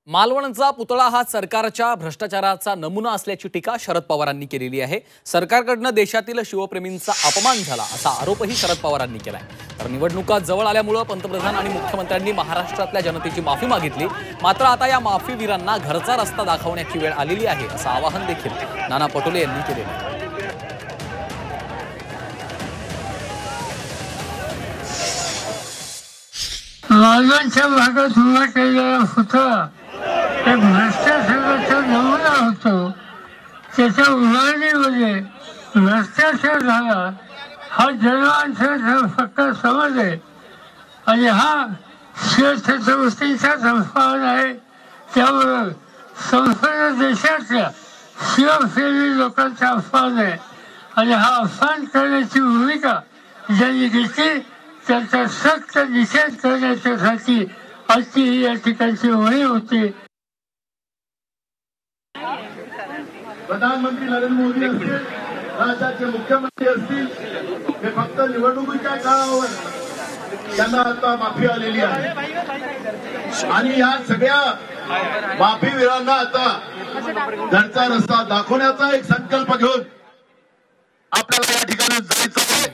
मालवणचा पुतळा हा सरकारच्या भ्रष्टाचाराचा नमुना असल्याची टीका शरद पवारांनी केलेली आहे। सरकारकडनं देशातील शिवप्रेमींचा अपमान झाला असा आरोपही शरद पवारांनी केलाय। तर निवडणुका जवळ आल्यामुळे पंतप्रधान आणि मुख्यमंत्र्यांनी महाराष्ट्रातल्या जनतेची माफी मागितली। मात्र आता या माफीवीरांना घरचा रस्ता दाखवण्याची वेळ आलेली आहे असं आवाहन देखील नाना पटोले यांनी केले आहे। मालवणच्या भागात उभा केलेला पुतळा एक भ्रष्टाचाराचा नमुना होतो। त्याच्या उभारणीमध्ये भ्रष्टाचार झाला हा जनमानसाचा फक्त समज आहे आणि हा शिवछत्रपतींचाच अपमान आहे। त्यामुळे संपूर्ण देशातल्या शिवप्रेमी लोकांचा अपमान आहे आणि हा अपमान करण्याची भूमिका ज्यांनी घेतली त्यांचा सक्त निषेध करण्यासाठी आजची ही या ठिकाणची होळी होती। प्रधानमंत्री नरेंद्र मोदी असतील, राज्याचे मुख्यमंत्री असतील, हे फक्त निवडणुकीच्या काळावर त्यांना आता माफी आलेली आहे आणि या सगळ्या माफीवीरांना आता घरचा रस्ता दाखवण्याचा एक संकल्प घेऊन आपल्याला या ठिकाणी जायचं आहे।